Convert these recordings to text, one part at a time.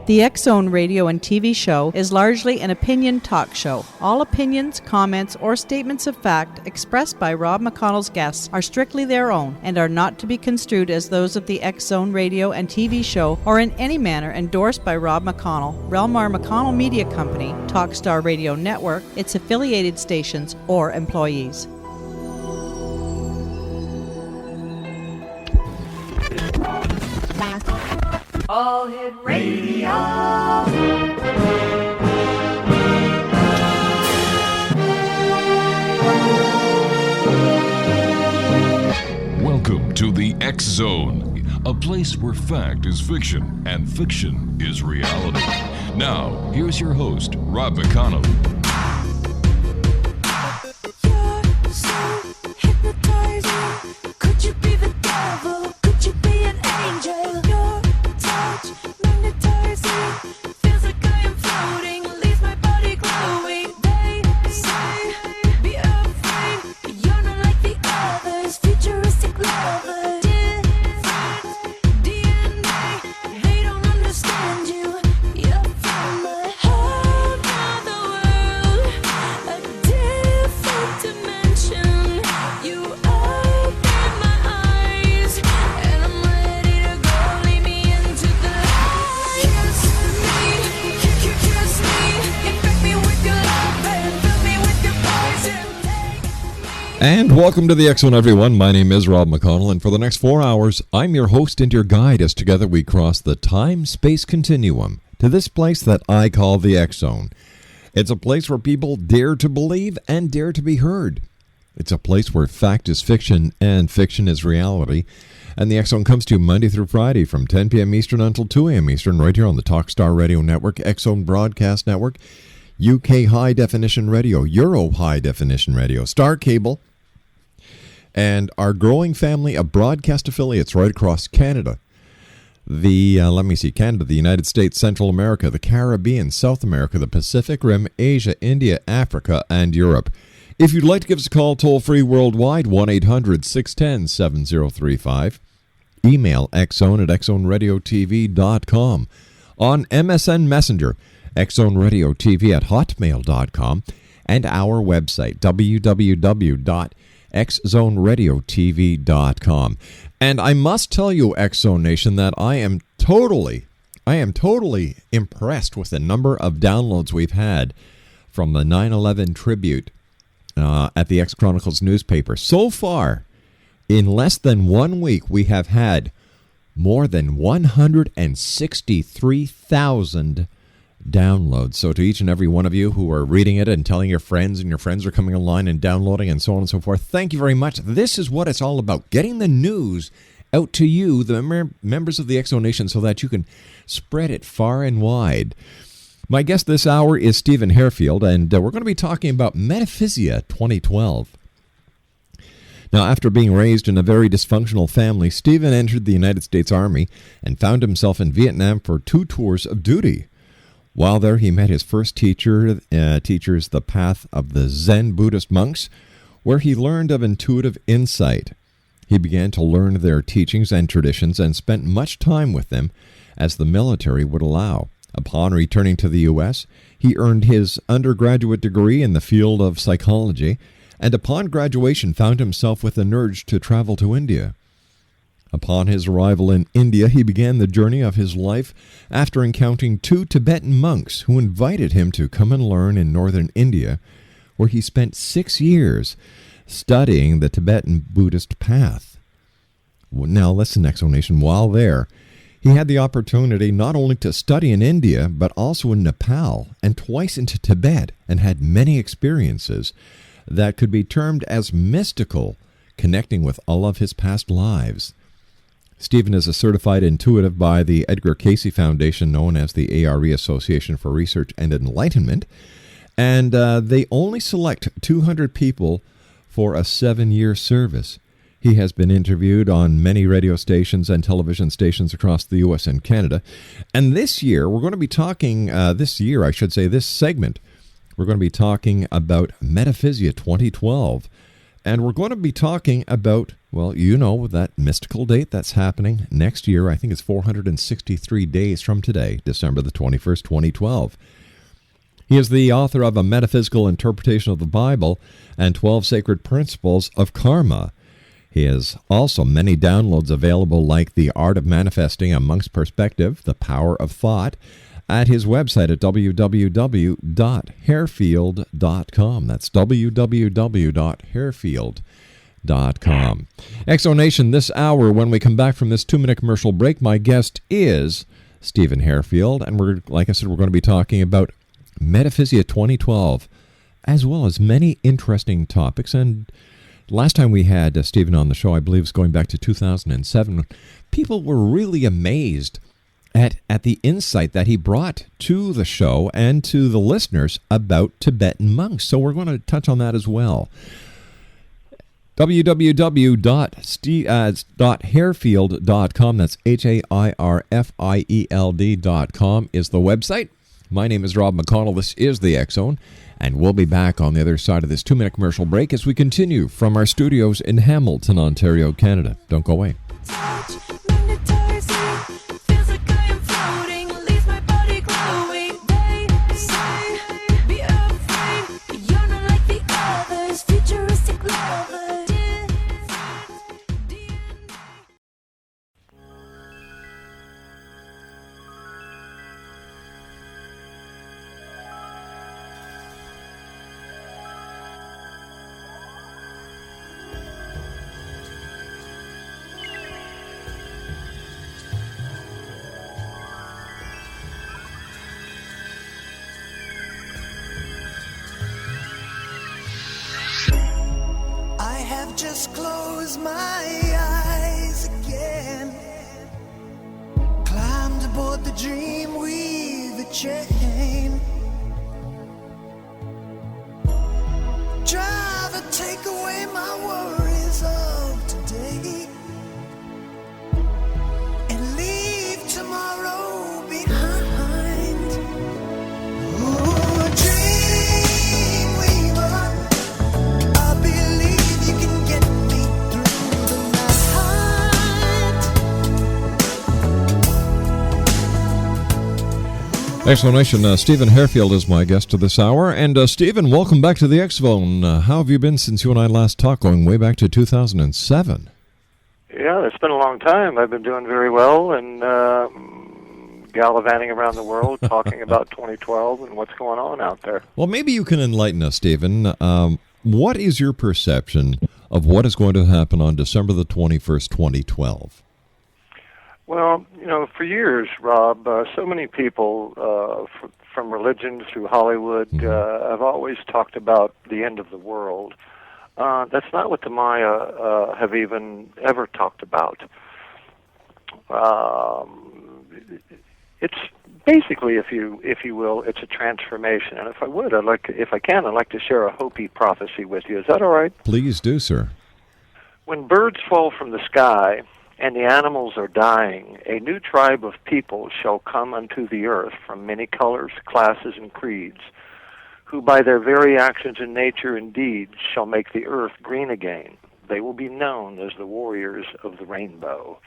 The X-Zone radio and TV show is largely an opinion talk show. All opinions, comments, or statements of fact expressed by Rob McConnell's guests are strictly their own and are not to be construed as those of the X-Zone radio and TV show or in any manner endorsed by Rob McConnell, Relmar McConnell Media Company, Talkstar Radio Network, its affiliated stations, or employees. All Hit Radio. Welcome to the X Zone, a place where fact is fiction and fiction is reality. Now, here's your host, Rob McConnell. You're so hypnotizing. Could you be the devil? Could you be an angel? Your touch magnetizing. Feels like I am floating. Leaves my body glowing. They say, be afraid. You're not like the others. Futuristic lovers. Different DNA. They don't understand you. You're from a whole nother world. A different dimension. You open my eyes, and I'm ready to go. Lead me into the light. Kiss me, infect me with your love, and fill me with your poison. Take me. And welcome to the X Zone, everyone. My name is Rob McConnell, and for the next 4 hours, I'm your host and your guide as together we cross the time-space continuum to this place that I call the X Zone. It's a place where people dare to believe and dare to be heard. It's a place where fact is fiction and fiction is reality. And the X Zone comes to you Monday through Friday from 10 p.m. Eastern until 2 a.m. Eastern, right here on the Talkstar Radio Network, X Zone Broadcast Network, UK High Definition Radio, Euro High Definition Radio, Star Cable, and our growing family of broadcast affiliates right across Canada. Canada, the United States, Central America, the Caribbean, South America, the Pacific Rim, Asia, India, Africa, and Europe. If you'd like to give us a call toll-free worldwide, 1-800-610-7035. Email xzone at xzoneradiotv.com. On MSN Messenger, xzoneradiotv at hotmail.com. And our website, www.xzoneradiotv.com. And I must tell you, X Zone Nation, that I am totally impressed with the number of downloads we've had from the 9/11 tribute at the X Chronicles newspaper. So far, in less than 1 week, we have had more than 163,000 downloads. So to each and every one of you who are reading it and telling your friends, and your friends are coming online and downloading and so on and so forth, thank you very much. This is what it's all about, getting the news out to you, the members of the X Zone Nation, so that you can spread it far and wide. My guest this hour is Stephen HAIRFIELD, and we're going to be talking about Metaphysia 2012. Now, after being raised in a very dysfunctional family, Stephen entered the United States Army and found himself in Vietnam for 2 tours of duty. While there, he met his first teachers, the path of the Zen Buddhist monks, where he learned of intuitive insight. He began to learn their teachings and traditions and spent much time with them, as the military would allow. Upon returning to the U.S., he earned his undergraduate degree in the field of psychology, and upon graduation found himself with an urge to travel to India. Upon his arrival in India, he began the journey of his life after encountering 2 Tibetan monks who invited him to come and learn in northern India, where he spent 6 years studying the Tibetan Buddhist path. Now, listen, X Zone Nation, while there, he had the opportunity not only to study in India, but also in Nepal and twice into Tibet, and had many experiences that could be termed as mystical, connecting with all of his past lives. Stephen is a certified intuitive by the Edgar Cayce Foundation, known as the ARE, Association for Research and Enlightenment, and they only select 200 people for a 7-year service. He has been interviewed on many radio stations and television stations across the U.S. and Canada. And this year, we're going to be talking, this segment, we're going to be talking about Metaphysia 2012. And we're going to be talking about, well, you know, that mystical date that's happening next year. I think it's 463 days from today, December the 21st, 2012. He is the author of A Metaphysical Interpretation of the Bible and 12 Sacred Principles of Karma. He has also many downloads available, like The Art of Manifesting, A Monk's Perspective, The Power of Thought, at his website at www.hairfield.com. That's www.hairfield.com. Exonation, this hour, when we come back from this 2-minute commercial break, my guest is Stephen Hairfield, and we're, like I said, we're going to be talking about Metaphysia 2012, as well as many interesting topics. And last time we had Stephen on the show, I believe it was going back to 2007, people were really amazed at the insight that he brought to the show and to the listeners about Tibetan monks. So we're going to touch on that as well. www.hairfield.com, that's HAIRFIELD.com is the website. My name is Rob McConnell. This is the X Zone, and we'll be back on the other side of this 2-minute commercial break as we continue from our studios in Hamilton, Ontario, Canada. Don't go away. Feels like I am floating, leaves my body glowing. They say, be afraid, you're not like the others. Futuristic lovers. Just close my eyes again. Climbed aboard the dream with a chain. Driver, take away my worries of today and leave tomorrow behind. Ooh, dream weaver, I believe you can get me through the night. Explanation, Stephen Hairfield is my guest to this hour. And Stephen, welcome back to the X-Zone. How have you been since you and I last talked, going way back to 2007? Yeah, it's been a long time. I've been doing very well and gallivanting around the world talking about 2012 and what's going on out there. Well, maybe you can enlighten us, Stephen. What is your perception of what is going to happen on December the 21st, 2012? Well, you know, for years, Rob, so many people from religion through Hollywood have always talked about the end of the world. That's not what the Maya have even ever talked about. It's basically, if you will, it's a transformation. And if I like to share a Hopi prophecy with you. Is that all right? Please do, sir. When birds fall from the sky and the animals are dying, a new tribe of people shall come unto the earth from many colors, classes, and creeds, who by their very actions in nature and deeds shall make the earth green again. They will be known as the warriors of the rainbow.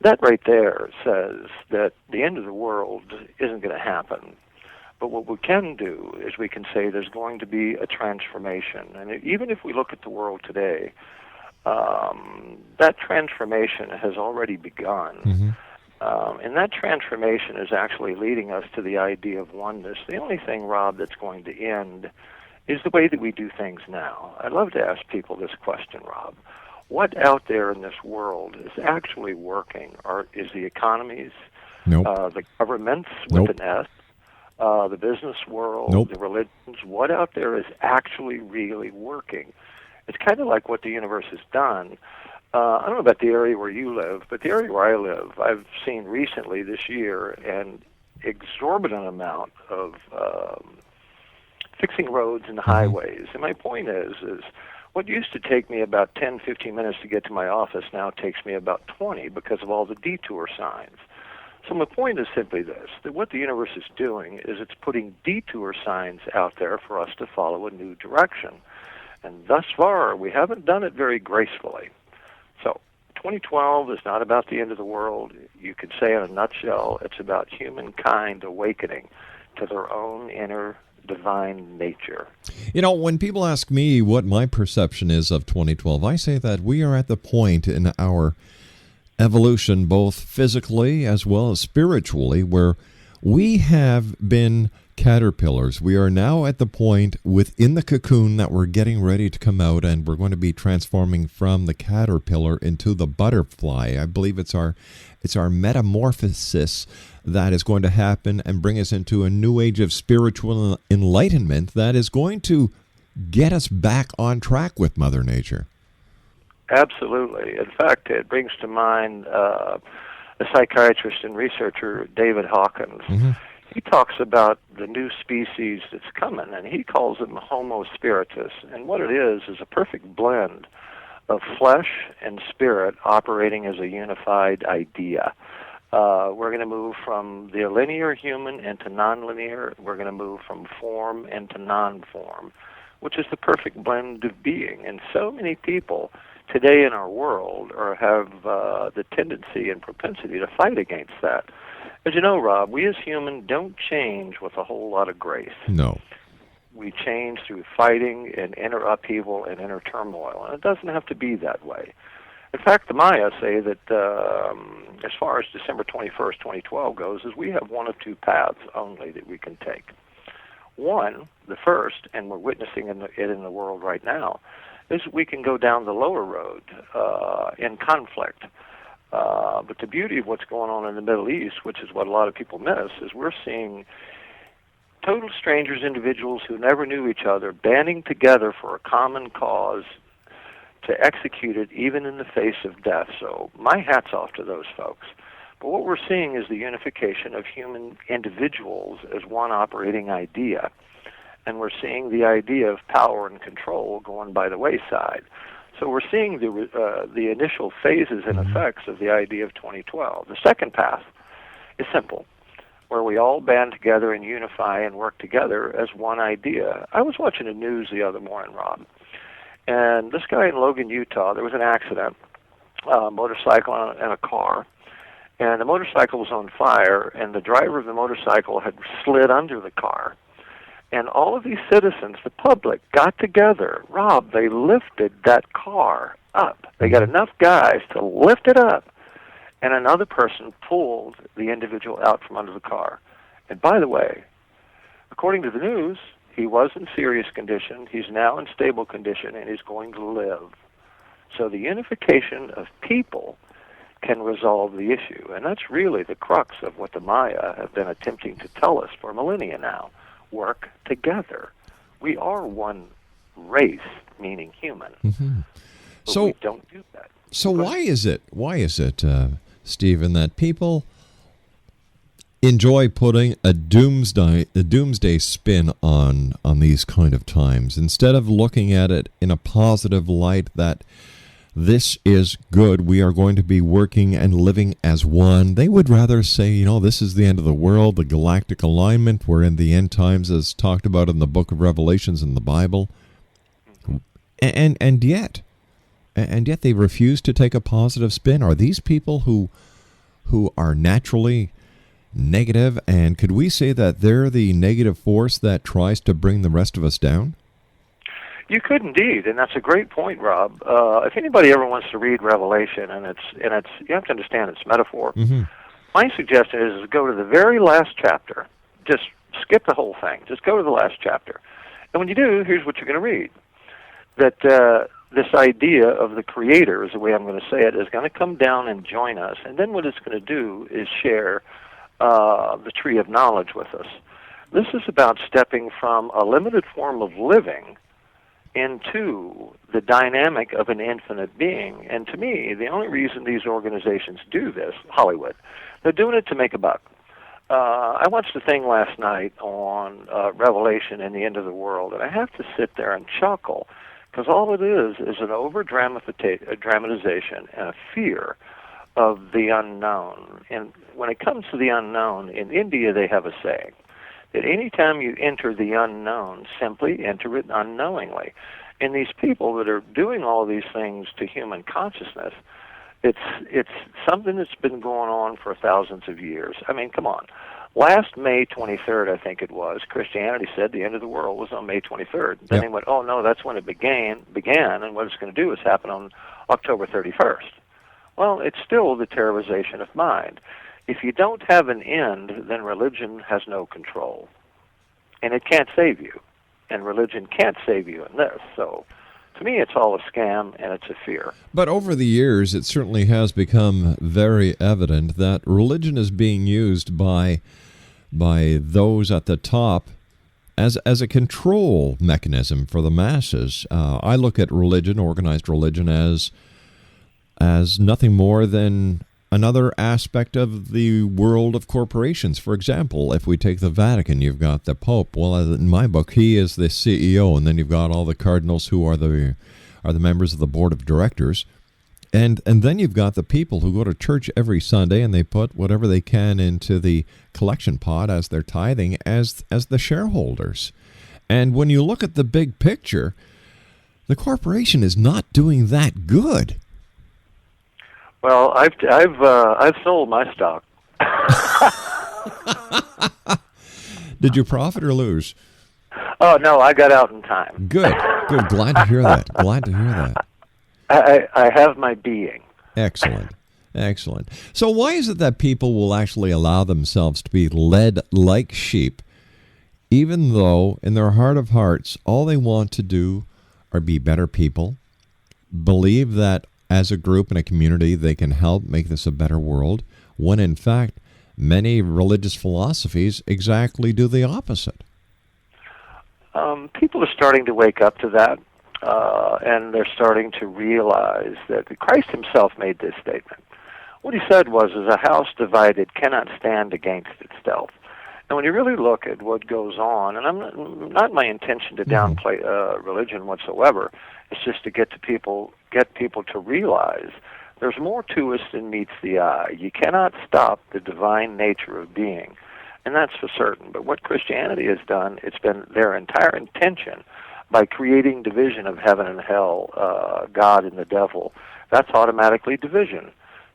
That right there says that the end of the world isn't going to happen. But what we can do is we can say there's going to be a transformation. And even if we look at the world today, that transformation has already begun. And that transformation is actually leading us to the idea of oneness. The only thing, Rob, that's going to end is the way that we do things now. I'd love to ask people this question, Rob. What out there in this world is actually working? Is the economies, the governments with an S, the business world, the religions, what out there is actually really working? It's kind of like what the universe has done. I don't know about the area where you live, but the area where I live, I've seen recently this year an exorbitant amount of fixing roads and highways. And my point is what used to take me about 10, 15 minutes to get to my office now takes me about 20 because of all the detour signs. So my point is simply this, that what the universe is doing is it's putting detour signs out there for us to follow a new direction. And thus far, we haven't done it very gracefully. So 2012 is not about the end of the world. You could say in a nutshell, it's about humankind awakening to their own inner divine nature. You know, when people ask me what my perception is of 2012, I say that we are at the point in our evolution, both physically as well as spiritually, where we have been caterpillars. We are now at the point within the cocoon that we're getting ready to come out, and we're going to be transforming from the caterpillar into the butterfly. I believe it's our metamorphosis that is going to happen and bring us into a new age of spiritual enlightenment that is going to get us back on track with Mother Nature. Absolutely. In fact, it brings to mind a psychiatrist and researcher, David Hawkins. Mm-hmm. He talks about the new species that's coming, and he calls them Homo spiritus. And what it is a perfect blend of flesh and spirit operating as a unified idea. We're going to move from the linear human into nonlinear. We're going to move from form into non-form, which is the perfect blend of being. And so many people today in our world have the tendency and propensity to fight against that. As you know, Rob, we as humans don't change with a whole lot of grace. No. We change through fighting and inner upheaval and inner turmoil, and it doesn't have to be that way. In fact, the Maya say that as far as December 21st, 2012 goes, is we have one of two paths only that we can take. One, the first, and we're witnessing it in the world right now, is we can go down the lower road in conflict. But the beauty of what's going on in the Middle East, which is what a lot of people miss, is we're seeing total strangers, individuals who never knew each other, banding together for a common cause to execute it even in the face of death. So my hat's off to those folks. But what we're seeing is the unification of human individuals as one operating idea. And we're seeing the idea of power and control going by the wayside. So we're seeing the initial phases and effects of the idea of 2012. The second path is simple, where we all band together and unify and work together as one idea. I was watching the news the other morning, Rob, and this guy in Logan, Utah, there was an accident, a motorcycle and a car, and the motorcycle was on fire, and the driver of the motorcycle had slid under the car. And all of these citizens, the public, got together. Rob, they lifted that car up. They got enough guys to lift it up. And another person pulled the individual out from under the car. And by the way, according to the news, he was in serious condition. He's now in stable condition, and he's going to live. So the unification of people can resolve the issue. And that's really the crux of what the Maya have been attempting to tell us for millennia now. Work together. We are one race, meaning human. Mm-hmm. But so we don't do that. So why is it, Stephen, that people enjoy putting a doomsday spin on these kind of times instead of looking at it in a positive light that this is good, we are going to be working and living as one? They would rather say, this is the end of the world, the galactic alignment, we're in the end times as talked about in the book of Revelations in the Bible. And yet they refuse to take a positive spin. Are these people who are naturally negative, and could we say that they're the negative force that tries to bring the rest of us down? You could indeed, and that's a great point, Rob. If anybody ever wants to read Revelation, and it's you have to understand it's metaphor. Mm-hmm. My suggestion is go to the very last chapter. Just skip the whole thing. Just go to the last chapter, and when you do, here's what you're going to read: that this idea of the Creator, is the way I'm going to say it, is going to come down and join us, and then what it's going to do is share the tree of knowledge with us. This is about stepping from a limited form of living into the dynamic of an infinite being. And to me, the only reason these organizations do this, Hollywood, they're doing it to make a buck. I watched a thing last night on Revelation and the end of the world, and I have to sit there and chuckle, because all it is an over-dramatization and a fear of the unknown. And when it comes to the unknown, in India they have a saying, that any time you enter the unknown, simply enter it unknowingly. And these people that are doing all these things to human consciousness, it's something that's been going on for thousands of years. I mean, come on. Last May 23rd, I think it was, Christianity said the end of the world was on May 23rd. Then they went, oh, no, that's when it began, and what it's going to do is happen on October 31st. Well, it's still the terrorization of mind. If you don't have an end, then religion has no control. And it can't save you. And religion can't save you in this. So, to me, it's all a scam, and it's a fear. But over the years, it certainly has become very evident that religion is being used by those at the top as a control mechanism for the masses. I look at religion, organized religion, as nothing more than another aspect of the world of corporations. For example, if we take the Vatican, you've got the Pope. Well, in my book, he is the CEO, and then you've got all the cardinals who are the members of the board of directors. And then you've got the people who go to church every Sunday and they put whatever they can into the collection pot as their tithing as the shareholders. And when you look at the big picture, the corporation is not doing that good. Well, I've sold my stock. Did you profit or lose? Oh no, I got out in time. Good. Glad to hear that. I have my being. Excellent. So why is it that people will actually allow themselves to be led like sheep, even though in their heart of hearts all they want to do are be better people, believe that as a group and a community they can help make this a better world, when in fact many religious philosophies exactly do the opposite? People are starting to wake up to that. And they're starting to realize that Christ himself made this statement. What he said was, a house divided cannot stand against itself. And when you really look at what goes on, and I'm not my intention to downplay religion whatsoever, it's just to get people to realize there's more to us than meets the eye. You cannot stop the divine nature of being, and that's for certain. But what Christianity has done, it's been their entire intention by creating division of heaven and hell, God and the devil. That's automatically division.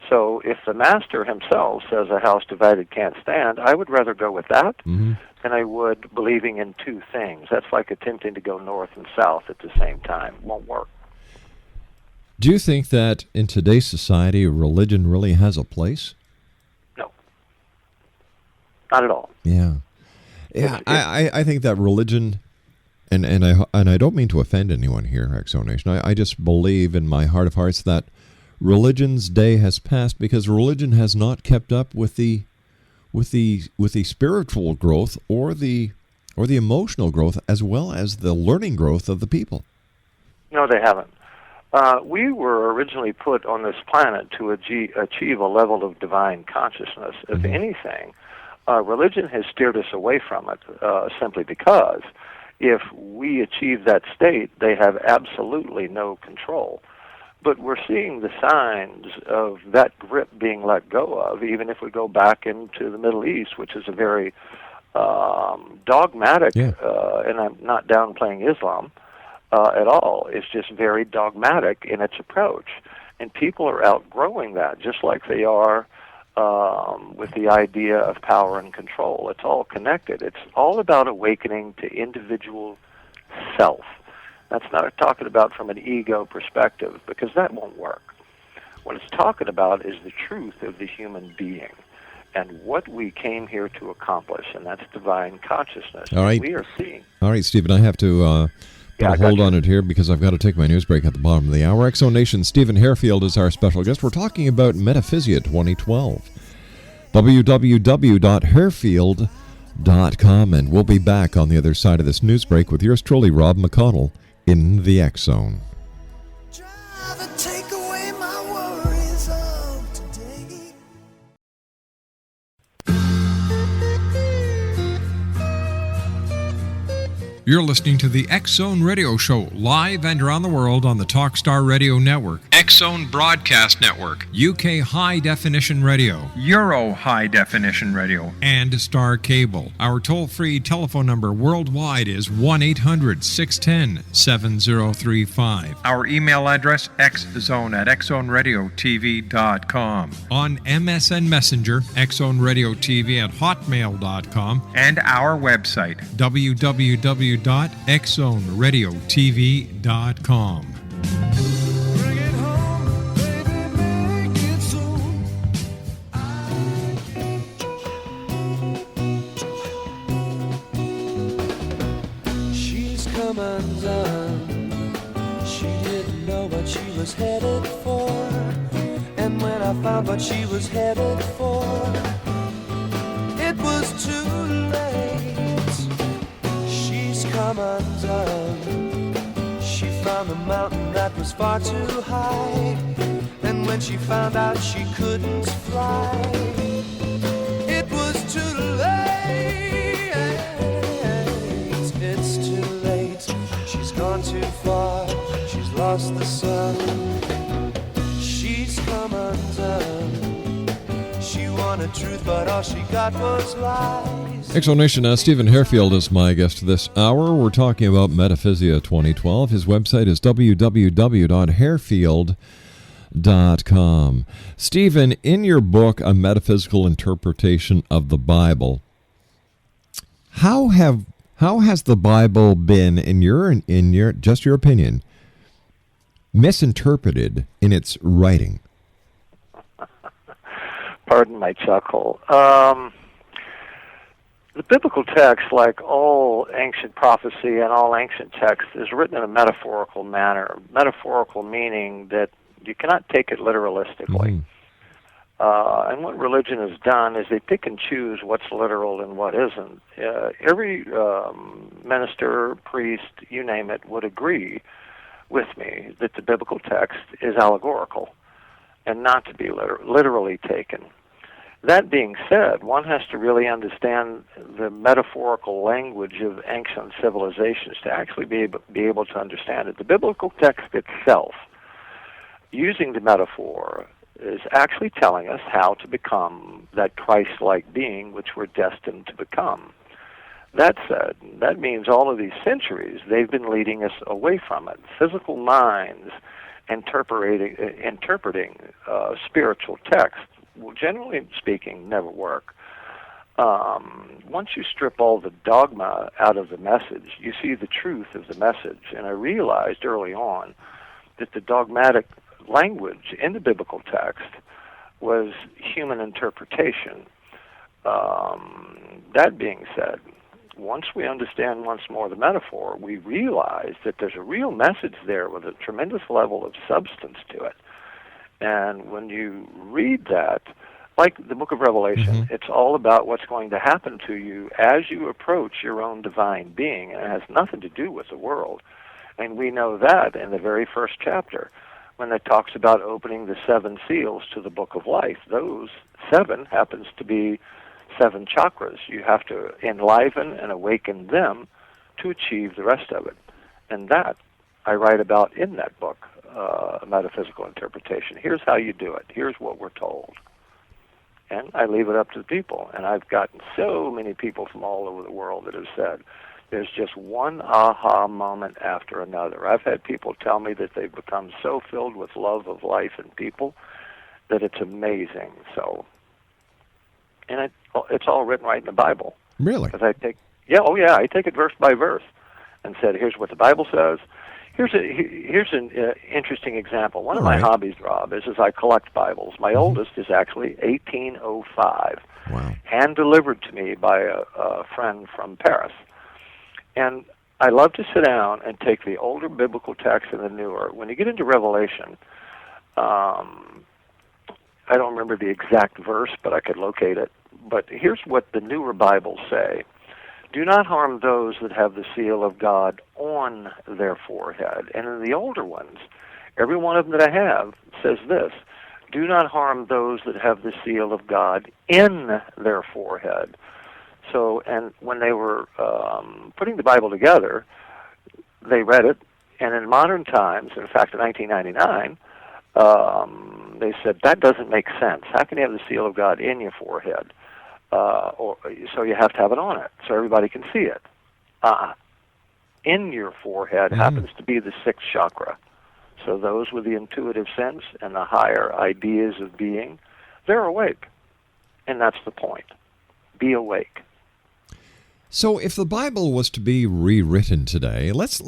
So if the master himself says a house divided can't stand, I would rather go with that than I would believing in two things. That's like attempting to go north and south at the same time. It won't work. Do you think that in today's society, religion really has a place? No. Not at all. Yeah. I think that religion... And I don't mean to offend anyone here, X-Zone Nation. I just believe in my heart of hearts that religion's day has passed because religion has not kept up with the spiritual growth or the emotional growth as well as the learning growth of the people. No, they haven't. We were originally put on this planet to achieve a level of divine consciousness. If anything, religion has steered us away from it simply because if we achieve that state, they have absolutely no control. But we're seeing the signs of that grip being let go of, even if we go back into the Middle East, which is a very dogmatic, and I'm not downplaying Islam at all. It's just very dogmatic in its approach. And people are outgrowing that, just like they are with the idea of power and control. It's all connected. It's all about awakening to individual self. That's not talking about from an ego perspective, because that won't work. What it's talking about is the truth of the human being and what we came here to accomplish, and that's divine consciousness. All right. We are seeing. All right, Stephen, I have to put a hold on it here because I've got to take my news break at the bottom of the hour. X-Zone Nation, Stephen HAIRFIELD is our special guest. We're talking about Metaphysia 2012. www.hairfield.com, and we'll be back on the other side of this news break with yours truly, Rob McConnell, in the X-Zone. Driver, take away my worries of today. You're listening to the X-Zone Radio Show, live and around the world on the Talkstar Radio Network. X-Zone Broadcast Network, UK High Definition Radio, Euro High Definition Radio, and Star Cable. Our toll-free telephone number worldwide is 1-800-610-7035. Our email address, xzone@xzoneradiotv.com. On MSN Messenger, xzoneradiotv@hotmail.com. And our website, www.xzoneradiotv.com. Bring it home, baby, make it soon. She's come undone. She didn't know what she was headed for. And when I found what she was headed for, it was too late. She's come undone. She found a mountain that was far too high. And when she found out she couldn't fly, it was too late. It's too late. She's gone too far. She's lost the sun. She's come undone. She wanted truth, but all she got was lies. Exonation, Stephen Hairfield is my guest this hour. We're talking about Metaphysia 2012. His website is www.hairfield.com. Stephen, in your book, A Metaphysical Interpretation of the Bible, how has the Bible been, in your just your opinion, misinterpreted in its writing? Pardon my chuckle. The biblical text, like all ancient prophecy and all ancient text, is written in a metaphorical manner. Metaphorical meaning that you cannot take it literalistically. And what religion has done is they pick and choose what's literal and what isn't. Every minister, priest, you name it, would agree with me that the biblical text is allegorical and not to be literally taken. That being said, one has to really understand the metaphorical language of ancient civilizations to actually be able to understand it. The biblical text itself, using the metaphor, is actually telling us how to become that Christ-like being which we're destined to become. That said, that means all of these centuries, they've been leading us away from it. Physical minds interpreting spiritual text will, generally speaking, never work. Once you strip all the dogma out of the message, you see the truth of the message. And I realized early on that the dogmatic language in the biblical text was human interpretation. That being said, once we understand once more the metaphor, we realize that there's a real message there with a tremendous level of substance to it. And when you read that, like the book of Revelation, it's all about what's going to happen to you as you approach your own divine being, and it has nothing to do with the world. And we know that in the very first chapter, when it talks about opening the 7 seals to the book of life. Those 7 happens to be 7 chakras. You have to enliven and awaken them to achieve the rest of it. And that I write about in that book, Metaphysical Interpretation. Here's how you do it. Here's what we're told. And I leave it up to the people. And I've gotten so many people from all over the world that have said, there's just one aha moment after another. I've had people tell me that they've become so filled with love of life and people that it's amazing. So, and it's all written right in the Bible. Really? Because I take it verse by verse and said, here's what the Bible says. Here's an interesting example. One of my hobbies, Rob, is I collect Bibles. My oldest is actually 1805, hand-delivered to me by a friend from Paris. And I love to sit down and take the older biblical text and the newer. When you get into Revelation, I don't remember the exact verse, but I could locate it. But here's what the newer Bibles say. Do not harm those that have the seal of God on their forehead. And in the older ones, every one of them that I have says this, do not harm those that have the seal of God in their forehead. So, and when they were putting the Bible together, they read it, and in modern times, in fact in 1999, They said, that doesn't make sense. How can you have the seal of God in your forehead? So you have to have it on it so everybody can see it. In your forehead happens to be the sixth chakra. So those with the intuitive sense and the higher ideas of being, they're awake. And that's the point. Be awake. So if the Bible was to be rewritten today, let's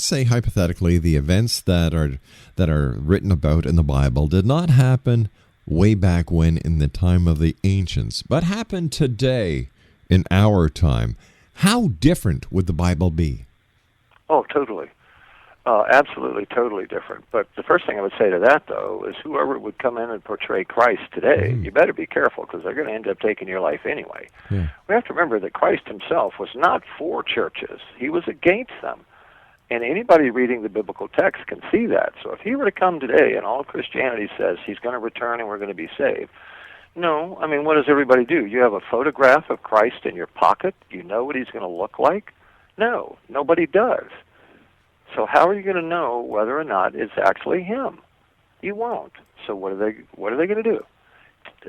say hypothetically the events that are written about in the Bible did not happen way back when in the time of the ancients, but happen today in our time. How different would the Bible be? Oh, totally. Absolutely, totally different. But the first thing I would say to that, though, is whoever would come in and portray Christ today, you better be careful because they're going to end up taking your life anyway. Yeah. We have to remember that Christ himself was not for churches. He was against them. And anybody reading the biblical text can see that. So if he were to come today and all Christianity says he's going to return and we're going to be saved, no, I mean, what does everybody do? You have a photograph of Christ in your pocket? You know what he's going to look like? No, nobody does. So how are you going to know whether or not it's actually him? You won't. So what are they going to do?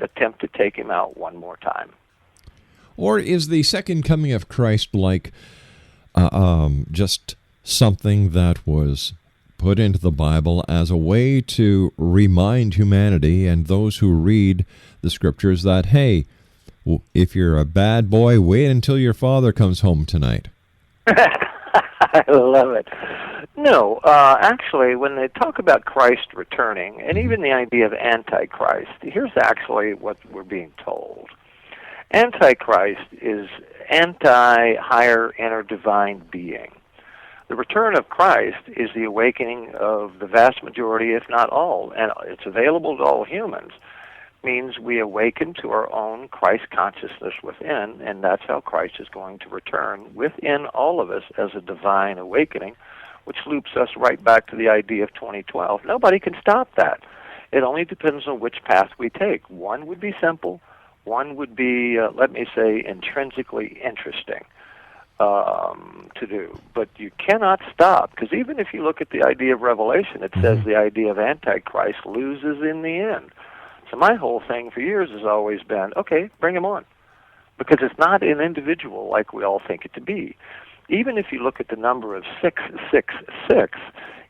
Attempt to take him out one more time. Or is the second coming of Christ like just something that was put into the Bible as a way to remind humanity and those who read the scriptures that, hey, if you're a bad boy, wait until your father comes home tonight? I love it. No, actually, when they talk about Christ returning, and even the idea of Antichrist, here's actually what we're being told. Antichrist is anti-higher inner divine being. The return of Christ is the awakening of the vast majority, if not all, and it's available to all humans. Means we awaken to our own Christ consciousness within, and that's how Christ is going to return within all of us as a divine awakening, which loops us right back to the idea of 2012. Nobody can stop that. It only depends on which path we take. One would be simple. One would be, let me say, intrinsically interesting to do. But you cannot stop, because even if you look at the idea of Revelation, it says the idea of Antichrist loses in the end. So my whole thing for years has always been, okay, bring him on, because it's not an individual like we all think it to be. Even if you look at the number of 666,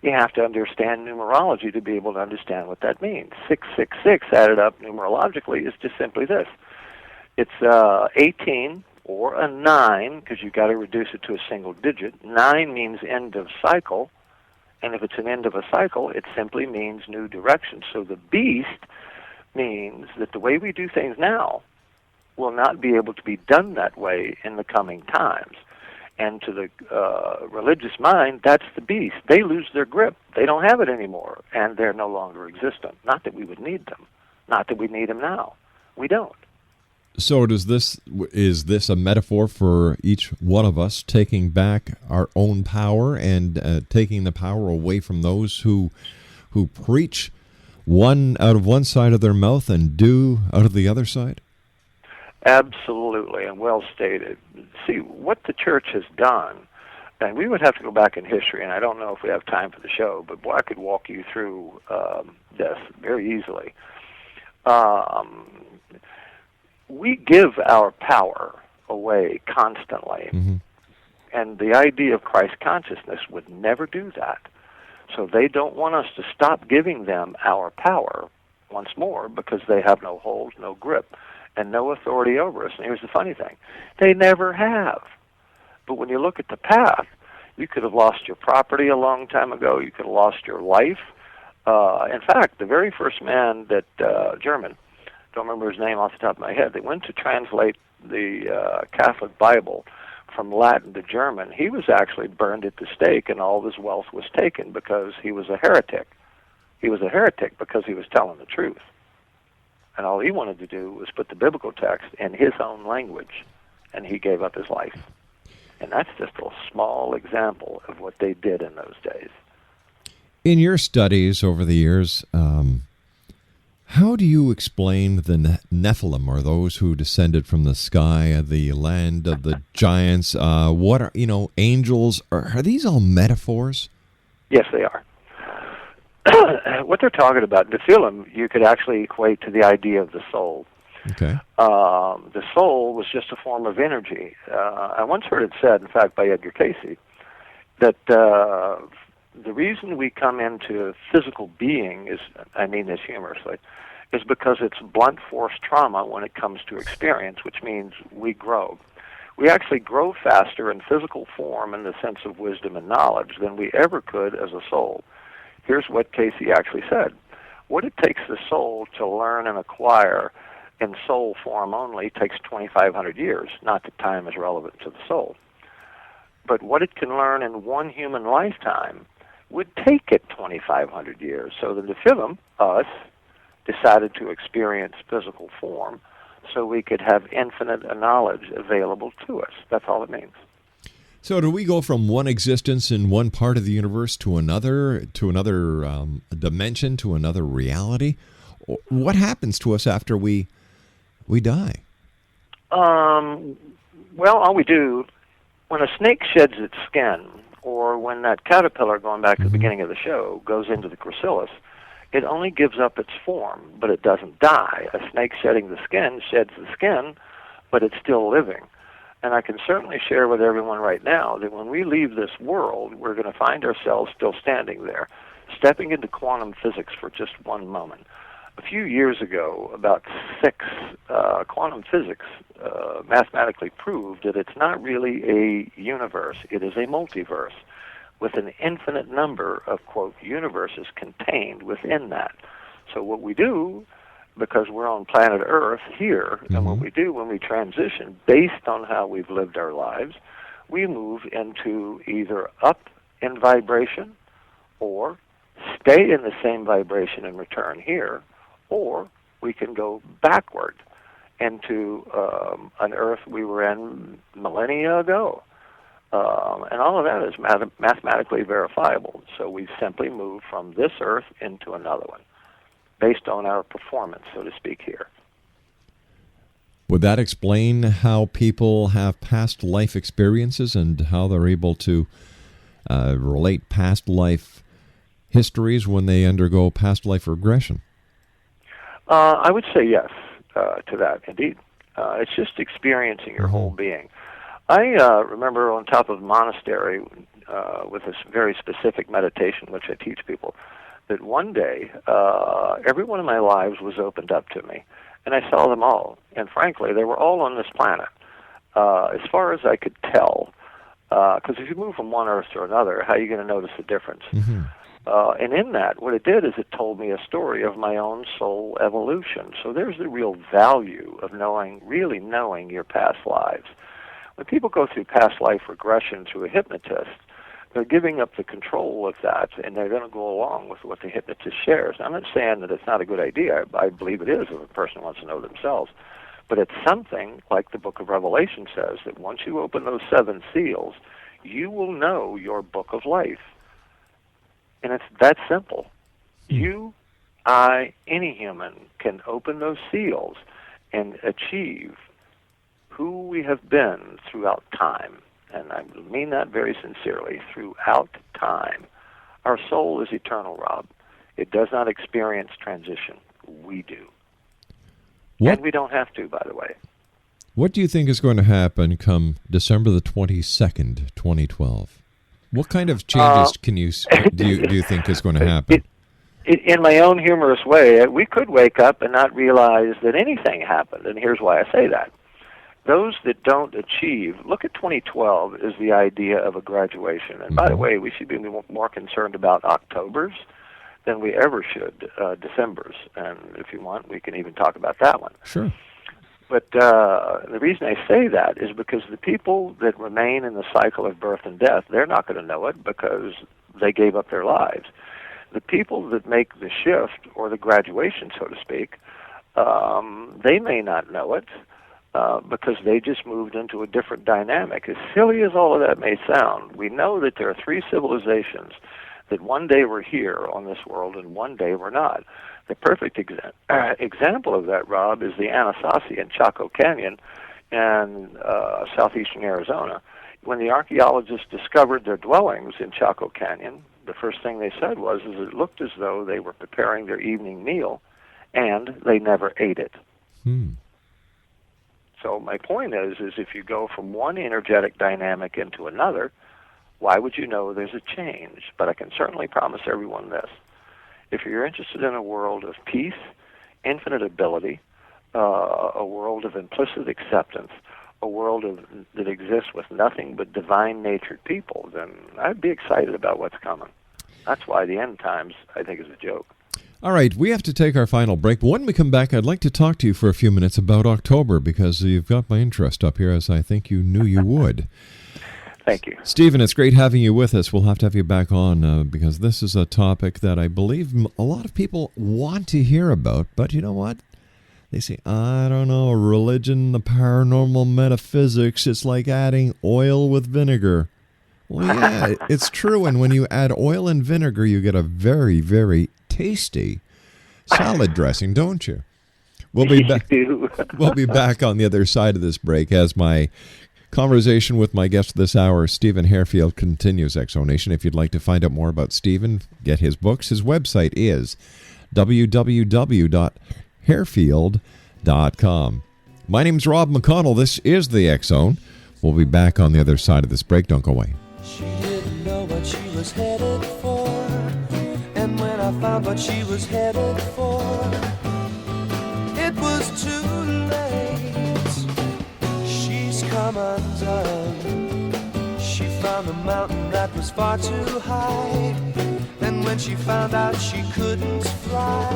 you have to understand numerology to be able to understand what that means. 666 added up numerologically is just simply this. It's 18 or a 9, because you've got to reduce it to a single digit. 9 means end of cycle, and if it's an end of a cycle, it simply means new direction. So the beast means that the way we do things now will not be able to be done that way in the coming times. And to the religious mind, that's the beast. They lose their grip. They don't have it anymore, and they're no longer existent. Not that we would need them. Not that we need them now. We don't. So is this a metaphor for each one of us taking back our own power and taking the power away from those who preach one out of one side of their mouth and do out of the other side? Absolutely, and well stated. See, what the church has done, and we would have to go back in history, and I don't know if we have time for the show, but boy, I could walk you through this very easily. We give our power away constantly, and the idea of Christ consciousness would never do that. So they don't want us to stop giving them our power once more, because they have no hold, no grip, and no authority over us. And here's the funny thing. They never have. But when you look at the path, you could have lost your property a long time ago. You could have lost your life. In fact, the very first man that, German, don't remember his name off the top of my head, they went to translate the Catholic Bible from Latin to German. He was actually burned at the stake, and all of his wealth was taken because he was a heretic. He was a heretic because he was telling the truth. And all he wanted to do was put the biblical text in his own language, and he gave up his life. And that's just a small example of what they did in those days. In your studies over the years, how do you explain the Nephilim, or those who descended from the sky, the land of the giants? What are, angels? Are these all metaphors? Yes, they are. what they're talking about, Nephilim, you could actually equate to the idea of the soul. Okay. The soul was just a form of energy. I once heard it said, in fact, by Edgar Cayce, that the reason we come into physical being is, I mean this humorously, is because it's blunt force trauma when it comes to experience, which means we grow. We actually grow faster in physical form in the sense of wisdom and knowledge than we ever could as a soul. Here's what Casey actually said. What it takes the soul to learn and acquire in soul form only takes 2,500 years. Not that time is relevant to the soul. But what it can learn in one human lifetime would take it 2,500 years. So the Nephilim, us, decided to experience physical form so we could have infinite knowledge available to us. That's all it means. So do we go from one existence in one part of the universe to another dimension, to another reality? What happens to us after we die? Well, all we do, when a snake sheds its skin, or when that caterpillar, going back to the beginning of the show, goes into the chrysalis, it only gives up its form, but it doesn't die. A snake shedding the skin sheds the skin, but it's still living. And I can certainly share with everyone right now that when we leave this world, we're going to find ourselves still standing there, stepping into quantum physics for just one moment. A few years ago, about six, quantum physics mathematically proved that it's not really a universe, it is a multiverse with an infinite number of, quote, universes contained within that. So what we do, because we're on planet Earth here, and what we do when we transition, based on how we've lived our lives, we move into either up in vibration or stay in the same vibration and return here, or we can go backward into an Earth we were in millennia ago. And all of that is mathematically verifiable. So we simply move from this Earth into another one, based on our performance, so to speak, here. Would that explain how people have past life experiences and how they're able to relate past life histories when they undergo past life regression? I would say yes to that, indeed. It's just experiencing your whole being. I remember on top of a monastery with this very specific meditation, which I teach people, that one day every one of my lives was opened up to me, and I saw them all. And frankly, they were all on this planet, as far as I could tell. Because if you move from one Earth to another, how are you going to notice the difference? And in that, what it did is it told me a story of my own soul evolution. So there's the real value of really knowing your past lives. When people go through past life regression through a hypnotist, they're giving up the control of that, and they're going to go along with what the hypnotist shares. Now, I'm not saying that it's not a good idea. I believe it is if a person wants to know themselves. But it's something, like the book of Revelation says, that once you open those 7 seals, you will know your book of life. And it's that simple. You, I, any human can open those seals and achieve who we have been throughout time. And I mean that very sincerely, throughout time. Our soul is eternal, Rob. It does not experience transition. We do. And we don't have to, by the way. What do you think is going to happen come December the 22nd, 2012? What kind of changes do you think is going to happen? In my own humorous way, we could wake up and not realize that anything happened, and here's why I say that. Those that don't achieve, look at 2012 as the idea of a graduation. And by the way, we should be more concerned about Octobers than we ever should Decembers. And if you want, we can even talk about that one. Sure. But the reason I say that is because the people that remain in the cycle of birth and death, they're not going to know it because they gave up their lives. The people that make the shift, or the graduation, so to speak, they may not know it because they just moved into a different dynamic. As silly as all of that may sound, we know that there are 3 civilizations that one day were here on this world and one day were not. The perfect example of that, Rob, is the Anasazi in Chaco Canyon in southeastern Arizona. When the archaeologists discovered their dwellings in Chaco Canyon, the first thing they said was it looked as though they were preparing their evening meal, and they never ate it. So my point is if you go from one energetic dynamic into another, why would you know there's a change? But I can certainly promise everyone this. If you're interested in a world of peace, infinite ability, a world of implicit acceptance, a world that exists with nothing but divine-natured people, then I'd be excited about what's coming. That's why the end times, I think, is a joke. All right, we have to take our final break. But when we come back, I'd like to talk to you for a few minutes about October, because you've got my interest up here, as I think you knew you would. Thank you. Stephen, it's great having you with us. We'll have to have you back on because this is a topic that I believe a lot of people want to hear about. But you know what? They say, I don't know, religion, the paranormal, metaphysics, it's like adding oil with vinegar. Well, yeah, it's true. And when you add oil and vinegar, you get a very, very tasty salad dressing, don't you? We'll be back. We'll be back on the other side of this break as my conversation with my guest this hour, Stephen HAIRFIELD, continues. Exonation. If you'd like to find out more about Stephen, get his books. His website is www.hairfield.com. My name's Rob McConnell. This is the X Zone. We'll be back on the other side of this break. Don't go away. She didn't know what she was headed for, and when I found what she was headed for, it was too late. She's come undone. She found a mountain that was far too high, and when she found out she couldn't fly,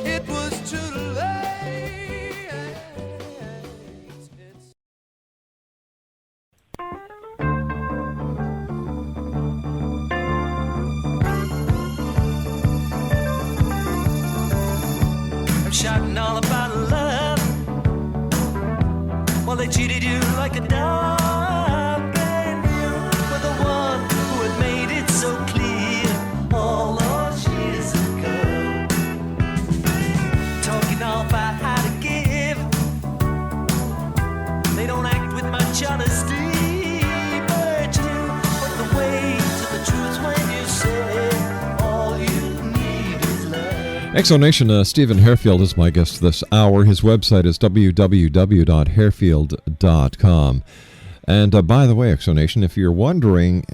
it was too late. Shouting all about love. Well, they treated you like a dog, and you were the one who had made it so clear all those years ago. Talking all about how to give. They don't act with much honesty, but you put the way to the truth when you say all you need is love. Exonation, Stephen HAIRFIELD is my guest this hour. His website is www.hairfield.com. And by the way, Exonation, if you're wondering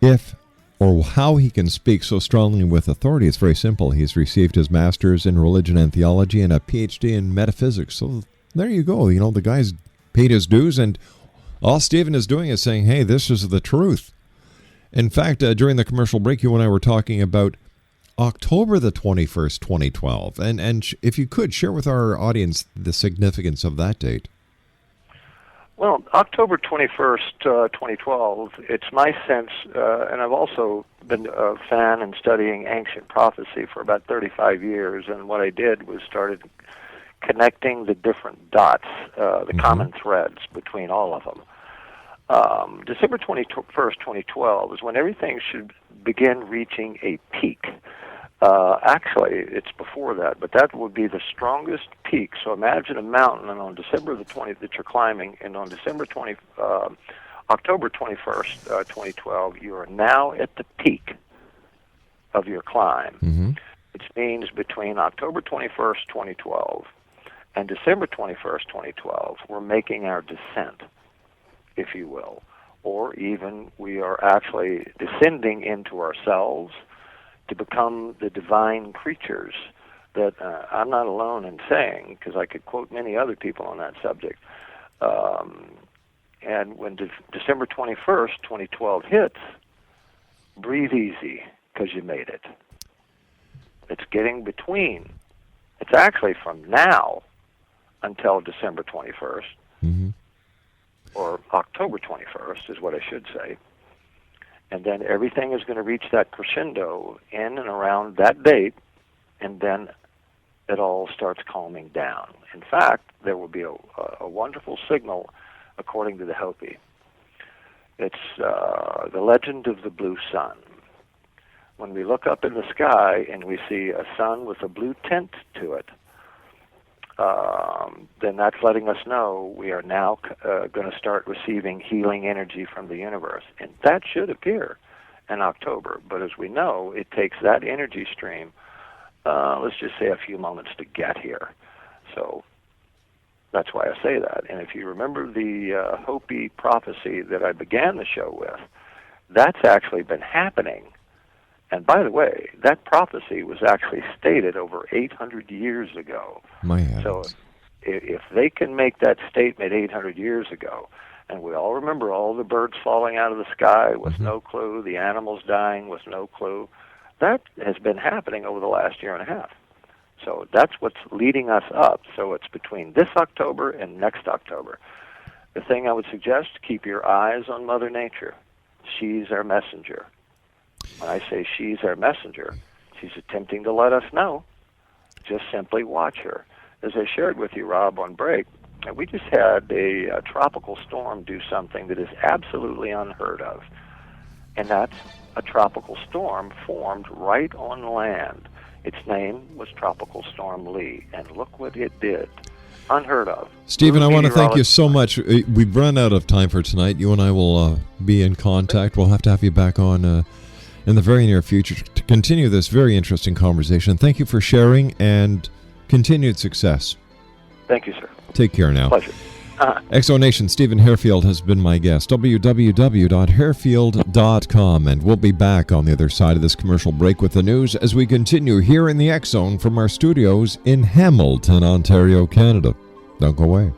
if or how he can speak so strongly with authority, it's very simple. He's received his master's in religion and theology and a PhD in metaphysics. So there you go. You know, the guy's paid his dues, and all Stephen is doing is saying, hey, this is the truth. In fact, during the commercial break, you and I were talking about October the 21st, 2012. And if you could, share with our audience the significance of that date. Well, October 21st, 2012, it's my sense, and I've also been a fan and studying ancient prophecy for about 35 years, and what I did was started connecting the different dots, the common threads between all of them. December 21st, 2012 is when everything should begin reaching a peak. Actually, it's before that, but that would be the strongest peak. So imagine a mountain, and on December the 20th that you're climbing, and on October 21st, 2012, you are now at the peak of your climb, which means between October 21st, 2012, and December 21st, 2012, we're making our descent, if you will, or even we are actually descending into ourselves to become the divine creatures that I'm not alone in saying, because I could quote many other people on that subject. And when December 21st, 2012 hits, breathe easy, because you made it. It's getting between. It's actually from now until December 21st, or October 21st is what I should say. And then everything is going to reach that crescendo in and around that date, and then it all starts calming down. In fact, there will be a wonderful signal according to the Hopi. It's the legend of the blue sun. When we look up in the sky and we see a sun with a blue tint to it, then that's letting us know we are now going to start receiving healing energy from the universe. And that should appear. and October. But as we know, it takes that energy stream, let's just say a few moments to get here. So that's why I say that. And if you remember the Hopi prophecy that I began the show with, that's actually been happening. And by the way, that prophecy was actually stated over 800 years ago. My heavens. So if they can make that statement 800 years ago, and we all remember all the birds falling out of the sky with no clue, the animals dying with no clue, that has been happening over the last year and a half. So that's what's leading us up. So it's between this October and next October. The thing I would suggest, keep your eyes on Mother Nature. She's our messenger. When I say she's our messenger, she's attempting to let us know. Just simply watch her. As I shared with you, Rob, on break, we just had a tropical storm do something that is absolutely unheard of. And that's a tropical storm formed right on land. Its name was Tropical Storm Lee, and look what it did. Unheard of. Stephen, I want to thank you so much. We've run out of time for tonight. You and I will be in contact. We'll have to have you back on in the very near future to continue this very interesting conversation. Thank you for sharing, and continued success. Thank you, sir. Take care now. Pleasure. Exonation, Stephen Hairfield has been my guest. www.hairfield.com, and we'll be back on the other side of this commercial break with the news as we continue here in the X Zone from our studios in Hamilton, Ontario, Canada. Don't go away.